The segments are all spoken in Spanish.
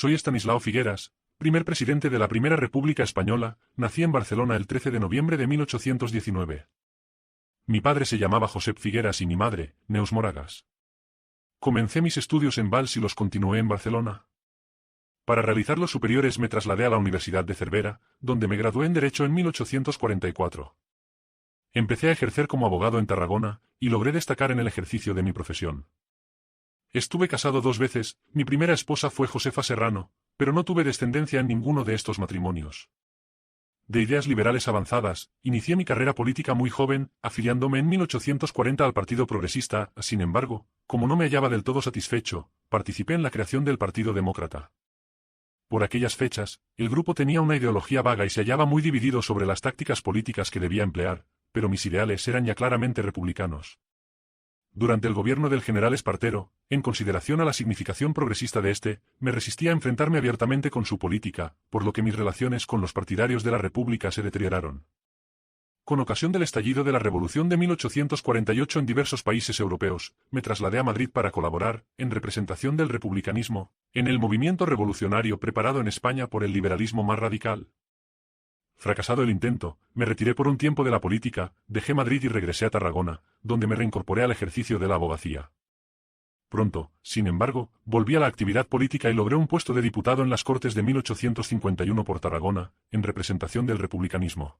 Soy Estanislao Figueras, primer presidente de la Primera República Española, nací en Barcelona el 13 de noviembre de 1819. Mi padre se llamaba Josep Figueras y mi madre, Neus Moragas. Comencé mis estudios en Valls y los continué en Barcelona. Para realizar los superiores me trasladé a la Universidad de Cervera, donde me gradué en Derecho en 1844. Empecé a ejercer como abogado en Tarragona, y logré destacar en el ejercicio de mi profesión. Estuve casado 2 veces, mi primera esposa fue Josefa Serrano, pero no tuve descendencia en ninguno de estos matrimonios. De ideas liberales avanzadas, inicié mi carrera política muy joven, afiliándome en 1840 al Partido Progresista. Sin embargo, como no me hallaba del todo satisfecho, participé en la creación del Partido Demócrata. Por aquellas fechas, el grupo tenía una ideología vaga y se hallaba muy dividido sobre las tácticas políticas que debía emplear, pero mis ideales eran ya claramente republicanos. Durante el gobierno del general Espartero, en consideración a la significación progresista de este, me resistí a enfrentarme abiertamente con su política, por lo que mis relaciones con los partidarios de la República se deterioraron. Con ocasión del estallido de la Revolución de 1848 en diversos países europeos, me trasladé a Madrid para colaborar, en representación del republicanismo, en el movimiento revolucionario preparado en España por el liberalismo más radical. Fracasado el intento, me retiré por un tiempo de la política, dejé Madrid y regresé a Tarragona, donde me reincorporé al ejercicio de la abogacía. Pronto, sin embargo, volví a la actividad política y logré un puesto de diputado en las Cortes de 1851 por Tarragona, en representación del republicanismo.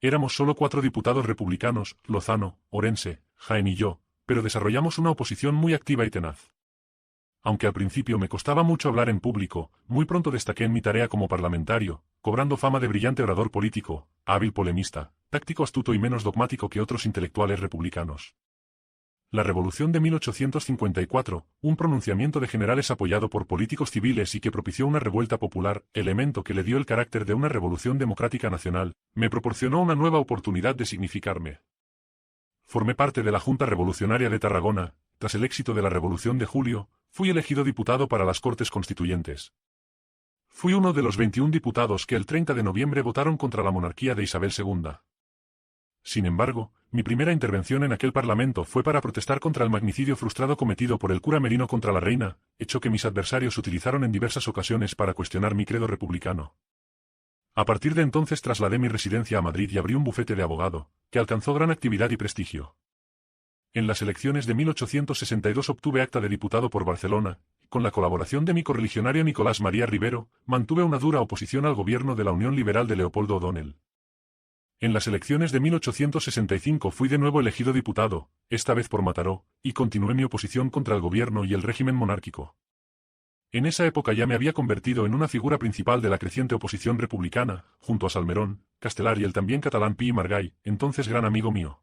Éramos solo 4 diputados republicanos, Lozano, Orense, Jaén y yo, pero desarrollamos una oposición muy activa y tenaz. Aunque al principio me costaba mucho hablar en público, muy pronto destaqué en mi tarea como parlamentario, cobrando fama de brillante orador político, hábil polemista, táctico astuto y menos dogmático que otros intelectuales republicanos. La Revolución de 1854, un pronunciamiento de generales apoyado por políticos civiles y que propició una revuelta popular, elemento que le dio el carácter de una revolución democrática nacional, me proporcionó una nueva oportunidad de significarme. Formé parte de la Junta Revolucionaria de Tarragona. Tras el éxito de la Revolución de Julio, fui elegido diputado para las Cortes Constituyentes. Fui uno de los 21 diputados que el 30 de noviembre votaron contra la monarquía de Isabel II. Sin embargo, mi primera intervención en aquel parlamento fue para protestar contra el magnicidio frustrado cometido por el cura Merino contra la reina, hecho que mis adversarios utilizaron en diversas ocasiones para cuestionar mi credo republicano. A partir de entonces trasladé mi residencia a Madrid y abrí un bufete de abogado, que alcanzó gran actividad y prestigio. En las elecciones de 1862 obtuve acta de diputado por Barcelona, y con la colaboración de mi correligionario Nicolás María Rivero, mantuve una dura oposición al gobierno de la Unión Liberal de Leopoldo O'Donnell. En las elecciones de 1865 fui de nuevo elegido diputado, esta vez por Mataró, y continué mi oposición contra el gobierno y el régimen monárquico. En esa época ya me había convertido en una figura principal de la creciente oposición republicana, junto a Salmerón, Castelar y el también catalán Pi i Margall, entonces gran amigo mío.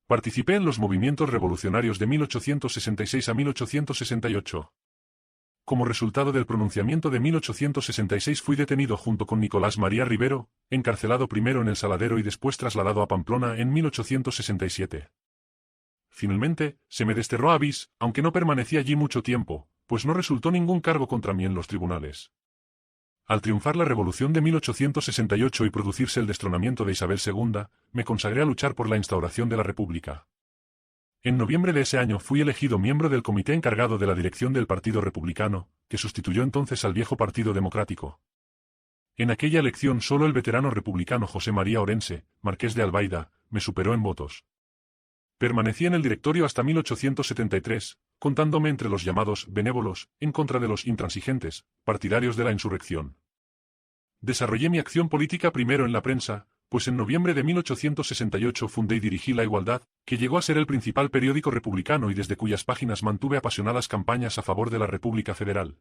Participé en los movimientos revolucionarios de 1866 a 1868. Como resultado del pronunciamiento de 1866 fui detenido junto con Nicolás María Rivero, encarcelado primero en El Saladero y después trasladado a Pamplona en 1867. Finalmente, se me desterró a Vis, aunque no permanecí allí mucho tiempo, pues no resultó ningún cargo contra mí en los tribunales. Al triunfar la Revolución de 1868 y producirse el destronamiento de Isabel II, me consagré a luchar por la instauración de la República. En noviembre de ese año fui elegido miembro del comité encargado de la dirección del Partido Republicano, que sustituyó entonces al viejo Partido Democrático. En aquella elección solo el veterano republicano José María Orense, marqués de Albaida, me superó en votos. Permanecí en el directorio hasta 1873, contándome entre los llamados benévolos, en contra de los intransigentes, partidarios de la insurrección. Desarrollé mi acción política primero en la prensa, pues en noviembre de 1868 fundé y dirigí La Igualdad, que llegó a ser el principal periódico republicano y desde cuyas páginas mantuve apasionadas campañas a favor de la República Federal.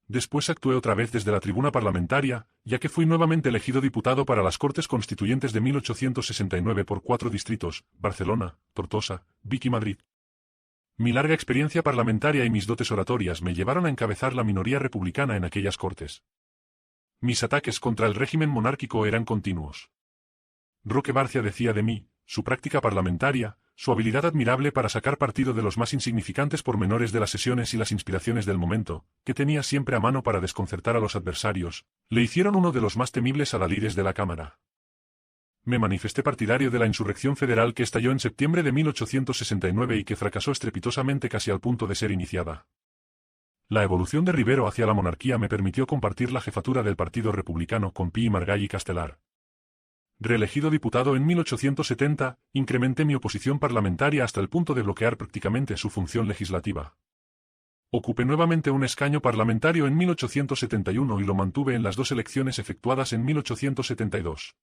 Después actué otra vez desde la tribuna parlamentaria, ya que fui nuevamente elegido diputado para las Cortes Constituyentes de 1869 por 4 distritos, Barcelona, Tortosa, Vic y Madrid. Mi larga experiencia parlamentaria y mis dotes oratorias me llevaron a encabezar la minoría republicana en aquellas Cortes. Mis ataques contra el régimen monárquico eran continuos. Roque Barcia decía de mí, su práctica parlamentaria, su habilidad admirable para sacar partido de los más insignificantes pormenores de las sesiones y las inspiraciones del momento, que tenía siempre a mano para desconcertar a los adversarios, le hicieron uno de los más temibles adalides de la Cámara. Me manifesté partidario de la insurrección federal que estalló en septiembre de 1869 y que fracasó estrepitosamente casi al punto de ser iniciada. La evolución de Rivero hacia la monarquía me permitió compartir la jefatura del Partido Republicano con Pi y Margall y Castelar. Reelegido diputado en 1870, incrementé mi oposición parlamentaria hasta el punto de bloquear prácticamente su función legislativa. Ocupé nuevamente un escaño parlamentario en 1871 y lo mantuve en las dos elecciones efectuadas en 1872.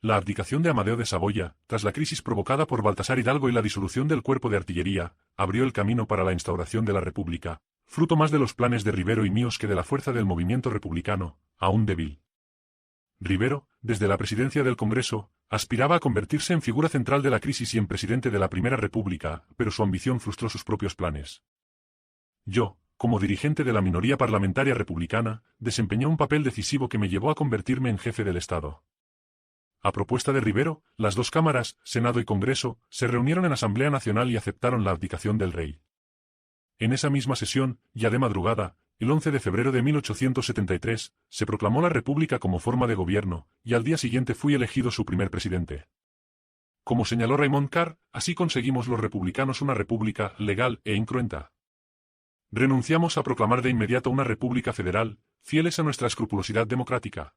La abdicación de Amadeo de Saboya, tras la crisis provocada por Baltasar Hidalgo y la disolución del Cuerpo de Artillería, abrió el camino para la instauración de la República, fruto más de los planes de Rivero y míos que de la fuerza del movimiento republicano, aún débil. Rivero, desde la presidencia del Congreso, aspiraba a convertirse en figura central de la crisis y en presidente de la Primera República, pero su ambición frustró sus propios planes. Yo, como dirigente de la minoría parlamentaria republicana, desempeñé un papel decisivo que me llevó a convertirme en jefe del Estado. A propuesta de Rivero, las dos cámaras, Senado y Congreso, se reunieron en Asamblea Nacional y aceptaron la abdicación del rey. En esa misma sesión, ya de madrugada, el 11 de febrero de 1873, se proclamó la República como forma de gobierno, y al día siguiente fui elegido su primer presidente. Como señaló Raymond Carr, así conseguimos los republicanos una república legal e incruenta. Renunciamos a proclamar de inmediato una república federal, fieles a nuestra escrupulosidad democrática.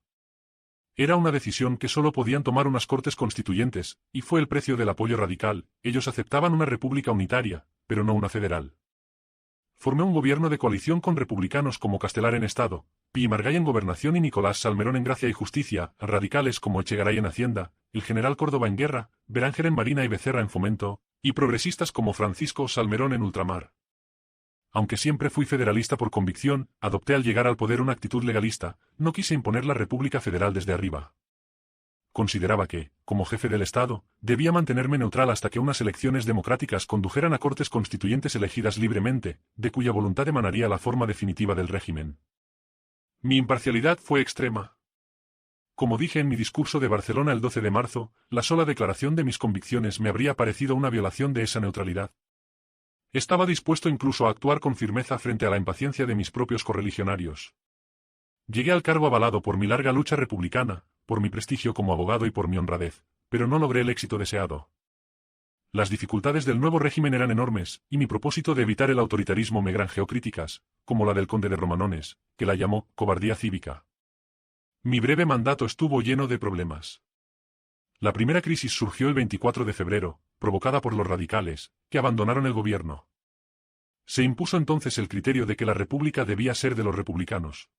Era una decisión que solo podían tomar unas cortes constituyentes, y fue el precio del apoyo radical. Ellos aceptaban una república unitaria, pero no una federal. Formé un gobierno de coalición con republicanos como Castelar en Estado, Pi y Margall en Gobernación y Nicolás Salmerón en Gracia y Justicia, radicales como Echegaray en Hacienda, el general Córdoba en Guerra, Beránger en Marina y Becerra en Fomento, y progresistas como Francisco Salmerón en Ultramar. Aunque siempre fui federalista por convicción, adopté al llegar al poder una actitud legalista, no quise imponer la República Federal desde arriba. Consideraba que, como jefe del Estado, debía mantenerme neutral hasta que unas elecciones democráticas condujeran a cortes constituyentes elegidas libremente, de cuya voluntad emanaría la forma definitiva del régimen. Mi imparcialidad fue extrema. Como dije en mi discurso de Barcelona el 12 de marzo, la sola declaración de mis convicciones me habría parecido una violación de esa neutralidad. Estaba dispuesto incluso a actuar con firmeza frente a la impaciencia de mis propios correligionarios. Llegué al cargo avalado por mi larga lucha republicana, por mi prestigio como abogado y por mi honradez, pero no logré el éxito deseado. Las dificultades del nuevo régimen eran enormes, y mi propósito de evitar el autoritarismo me granjeó críticas, como la del conde de Romanones, que la llamó cobardía cívica. Mi breve mandato estuvo lleno de problemas. La primera crisis surgió el 24 de febrero, provocada por los radicales, que abandonaron el gobierno. Se impuso entonces el criterio de que la república debía ser de los republicanos.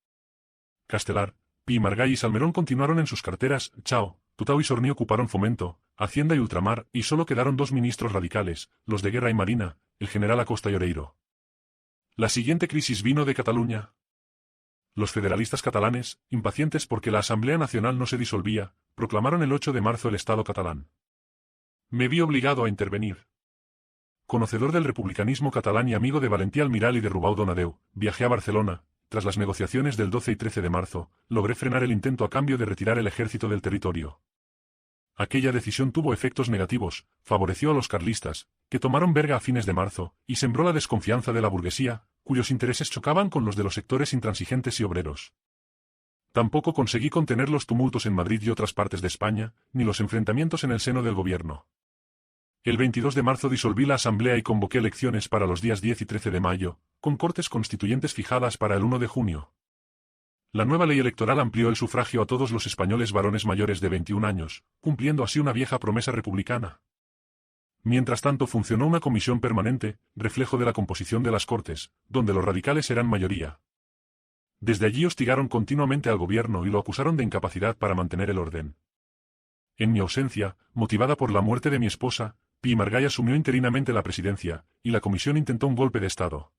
Castelar, Pi y Margall y Salmerón continuaron en sus carteras, Chao, Tutau y Sorní ocuparon Fomento, Hacienda y Ultramar, y solo quedaron dos ministros radicales, los de Guerra y Marina, el general Acosta y Oreiro. La siguiente crisis vino de Cataluña. Los federalistas catalanes, impacientes porque la Asamblea Nacional no se disolvía, proclamaron el 8 de marzo el Estado catalán. Me vi obligado a intervenir. Conocedor del republicanismo catalán y amigo de Valentí Almirall y de Rubau Donadeu, viajé a Barcelona. Tras las negociaciones del 12 y 13 de marzo, logré frenar el intento a cambio de retirar el ejército del territorio. Aquella decisión tuvo efectos negativos, favoreció a los carlistas, que tomaron Berga a fines de marzo, y sembró la desconfianza de la burguesía, cuyos intereses chocaban con los de los sectores intransigentes y obreros. Tampoco conseguí contener los tumultos en Madrid y otras partes de España, ni los enfrentamientos en el seno del gobierno. El 22 de marzo disolví la Asamblea y convoqué elecciones para los días 10 y 13 de mayo, con cortes constituyentes fijadas para el 1 de junio. La nueva ley electoral amplió el sufragio a todos los españoles varones mayores de 21 años, cumpliendo así una vieja promesa republicana. Mientras tanto funcionó una comisión permanente, reflejo de la composición de las Cortes, donde los radicales eran mayoría. Desde allí hostigaron continuamente al gobierno y lo acusaron de incapacidad para mantener el orden. En mi ausencia, motivada por la muerte de mi esposa, Pi y Margall asumió interinamente la presidencia, y la comisión intentó un golpe de Estado.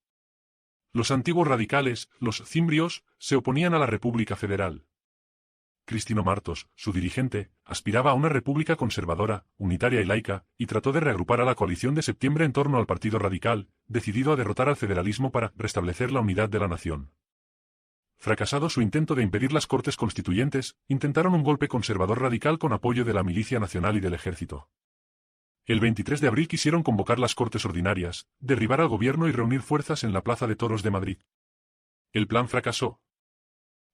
Los antiguos radicales, los cimbrios, se oponían a la República Federal. Cristino Martos, su dirigente, aspiraba a una república conservadora, unitaria y laica, y trató de reagrupar a la coalición de septiembre en torno al Partido Radical, decidido a derrotar al federalismo para restablecer la unidad de la nación. Fracasado su intento de impedir las Cortes Constituyentes, intentaron un golpe conservador radical con apoyo de la Milicia Nacional y del Ejército. El 23 de abril quisieron convocar las Cortes Ordinarias, derribar al gobierno y reunir fuerzas en la Plaza de Toros de Madrid. El plan fracasó.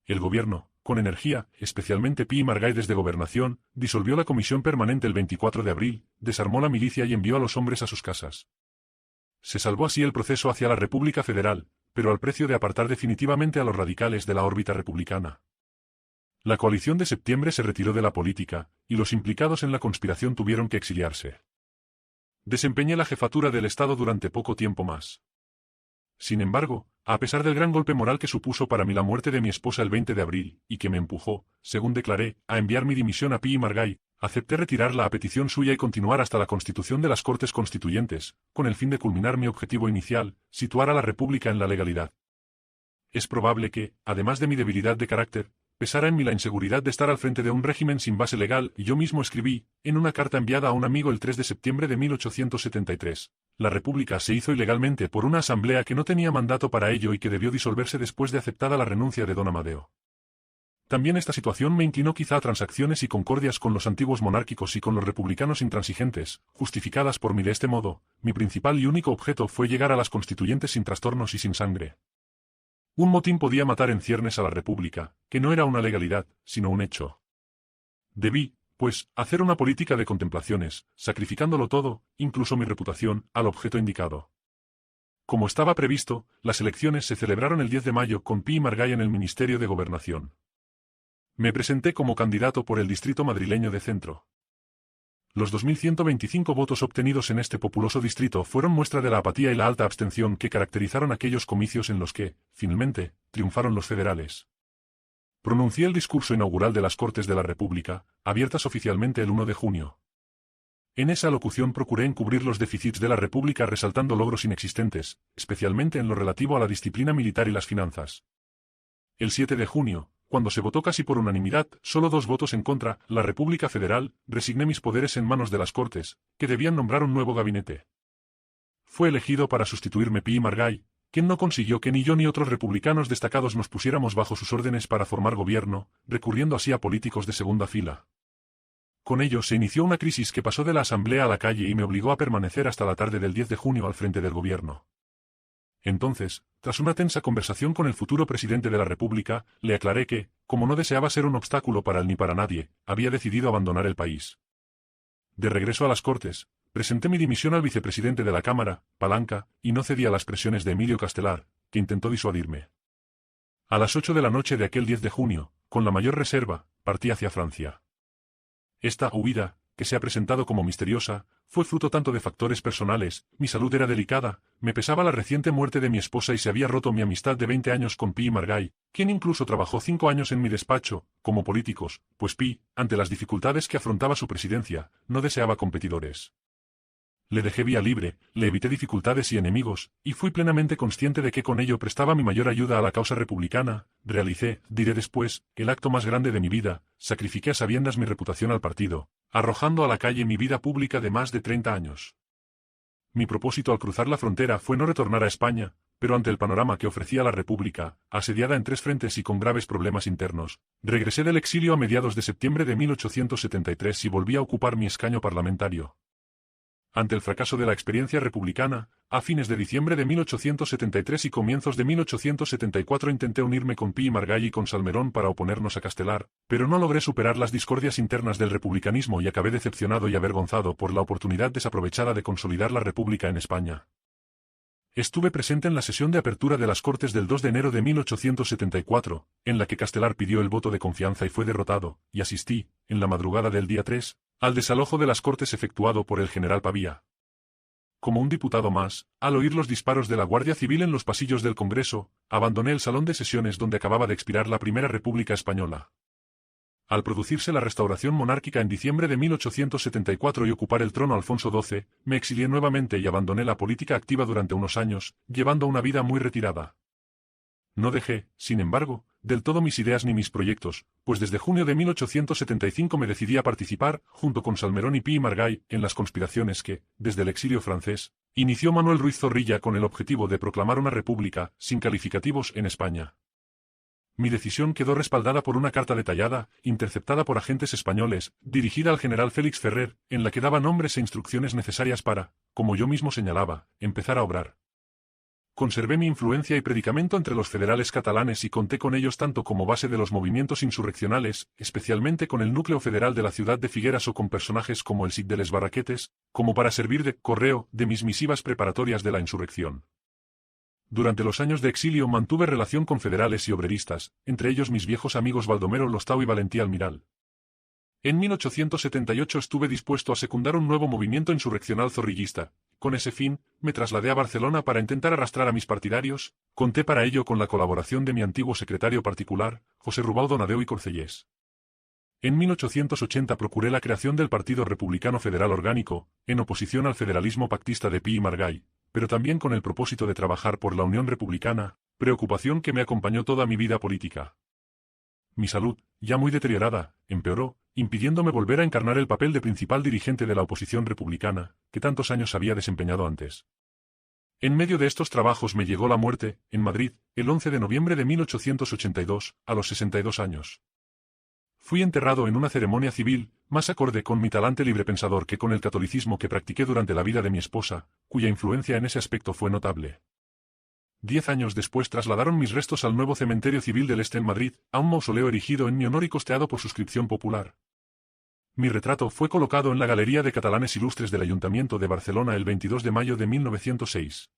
El gobierno, con energía, especialmente Pi y Margall desde Gobernación, disolvió la comisión permanente el 24 de abril, desarmó la milicia y envió a los hombres a sus casas. Se salvó así el proceso hacia la República Federal, pero al precio de apartar definitivamente a los radicales de la órbita republicana. La coalición de septiembre se retiró de la política, y los implicados en la conspiración tuvieron que exiliarse. Desempeñé la jefatura del Estado durante poco tiempo más. Sin embargo, a pesar del gran golpe moral que supuso para mí la muerte de mi esposa el 20 de abril, y que me empujó, según declaré, a enviar mi dimisión a Pi y Margall, acepté retirarla a petición suya y continuar hasta la constitución de las Cortes Constituyentes, con el fin de culminar mi objetivo inicial, situar a la República en la legalidad. Es probable que, además de mi debilidad de carácter, pesara en mí la inseguridad de estar al frente de un régimen sin base legal, y yo mismo escribí, en una carta enviada a un amigo el 3 de septiembre de 1873, la República se hizo ilegalmente por una asamblea que no tenía mandato para ello y que debió disolverse después de aceptada la renuncia de don Amadeo. También esta situación me inclinó quizá a transacciones y concordias con los antiguos monárquicos y con los republicanos intransigentes, justificadas por mí de este modo, mi principal y único objeto fue llegar a las constituyentes sin trastornos y sin sangre. Un motín podía matar en ciernes a la República, que no era una legalidad, sino un hecho. Debí, pues, hacer una política de contemplaciones, sacrificándolo todo, incluso mi reputación, al objeto indicado. Como estaba previsto, las elecciones se celebraron el 10 de mayo con Pi y Margall en el Ministerio de Gobernación. Me presenté como candidato por el distrito madrileño de Centro. Los 2.125 votos obtenidos en este populoso distrito fueron muestra de la apatía y la alta abstención que caracterizaron aquellos comicios en los que, finalmente, triunfaron los federales. Pronuncié el discurso inaugural de las Cortes de la República, abiertas oficialmente el 1 de junio. En esa locución procuré encubrir los déficits de la República resaltando logros inexistentes, especialmente en lo relativo a la disciplina militar y las finanzas. El 7 de junio, cuando se votó casi por unanimidad, solo 2 votos en contra, la República Federal, resigné mis poderes en manos de las Cortes, que debían nombrar un nuevo gabinete. Fue elegido para sustituirme Pi y Margall, quien no consiguió que ni yo ni otros republicanos destacados nos pusiéramos bajo sus órdenes para formar gobierno, recurriendo así a políticos de segunda fila. Con ello se inició una crisis que pasó de la Asamblea a la calle y me obligó a permanecer hasta la tarde del 10 de junio al frente del gobierno. Entonces, tras una tensa conversación con el futuro presidente de la República, le aclaré que, como no deseaba ser un obstáculo para él ni para nadie, había decidido abandonar el país. De regreso a las Cortes, presenté mi dimisión al vicepresidente de la Cámara, Palanca, y no cedí a las presiones de Emilio Castelar, que intentó disuadirme. A las 8 de la noche de aquel 10 de junio, con la mayor reserva, partí hacia Francia. Esta huida, que se ha presentado como misteriosa, fue fruto tanto de factores personales, mi salud era delicada, me pesaba la reciente muerte de mi esposa y se había roto mi amistad de 20 años con Pi y Margall, quien incluso trabajó 5 años en mi despacho, como políticos, pues Pi, ante las dificultades que afrontaba su presidencia, no deseaba competidores. Le dejé vía libre, le evité dificultades y enemigos, y fui plenamente consciente de que con ello prestaba mi mayor ayuda a la causa republicana, realicé, diré después, el acto más grande de mi vida, sacrifiqué a sabiendas mi reputación al partido, arrojando a la calle mi vida pública de más de 30 años. Mi propósito al cruzar la frontera fue no retornar a España, pero ante el panorama que ofrecía la República, asediada en 3 frentes y con graves problemas internos, regresé del exilio a mediados de septiembre de 1873 y volví a ocupar mi escaño parlamentario. Ante el fracaso de la experiencia republicana, a fines de diciembre de 1873 y comienzos de 1874 intenté unirme con Pi y Margall y con Salmerón para oponernos a Castelar, pero no logré superar las discordias internas del republicanismo y acabé decepcionado y avergonzado por la oportunidad desaprovechada de consolidar la República en España. Estuve presente en la sesión de apertura de las Cortes del 2 de enero de 1874, en la que Castelar pidió el voto de confianza y fue derrotado, y asistí, en la madrugada del día 3, al desalojo de las Cortes efectuado por el general Pavía. Como un diputado más, al oír los disparos de la Guardia Civil en los pasillos del Congreso, abandoné el salón de sesiones donde acababa de expirar la Primera República Española. Al producirse la restauración monárquica en diciembre de 1874 y ocupar el trono Alfonso XII, me exilié nuevamente y abandoné la política activa durante unos años, llevando una vida muy retirada. No dejé, sin embargo, del todo mis ideas ni mis proyectos, pues desde junio de 1875 me decidí a participar, junto con Salmerón y Pi y Margall, en las conspiraciones que, desde el exilio francés, inició Manuel Ruiz Zorrilla con el objetivo de proclamar una república, sin calificativos, en España. Mi decisión quedó respaldada por una carta detallada, interceptada por agentes españoles, dirigida al general Félix Ferrer, en la que daba nombres e instrucciones necesarias para, como yo mismo señalaba, empezar a obrar. Conservé mi influencia y predicamento entre los federales catalanes y conté con ellos tanto como base de los movimientos insurreccionales, especialmente con el núcleo federal de la ciudad de Figueras o con personajes como el Cid de les Barraquetes, como para servir de correo de mis misivas preparatorias de la insurrección. Durante los años de exilio mantuve relación con federales y obreristas, entre ellos mis viejos amigos Baldomero Lostau y Valentí Almiral. En 1878 estuve dispuesto a secundar un nuevo movimiento insurreccional zorrillista. Con ese fin, me trasladé a Barcelona para intentar arrastrar a mis partidarios. Conté para ello con la colaboración de mi antiguo secretario particular, José Rubao Donadeu y Corcellés. En 1880 procuré la creación del Partido Republicano Federal Orgánico, en oposición al federalismo pactista de Pi y Margall, pero también con el propósito de trabajar por la Unión Republicana, preocupación que me acompañó toda mi vida política. Mi salud, ya muy deteriorada, empeoró, impidiéndome volver a encarnar el papel de principal dirigente de la oposición republicana, que tantos años había desempeñado antes. En medio de estos trabajos me llegó la muerte, en Madrid, el 11 de noviembre de 1882, a los 62 años. Fui enterrado en una ceremonia civil, más acorde con mi talante librepensador que con el catolicismo que practiqué durante la vida de mi esposa, cuya influencia en ese aspecto fue notable. 10 años después trasladaron mis restos al nuevo cementerio civil del Este en Madrid, a un mausoleo erigido en mi honor y costeado por suscripción popular. Mi retrato fue colocado en la Galería de Catalanes Ilustres del Ayuntamiento de Barcelona el 22 de mayo de 1906.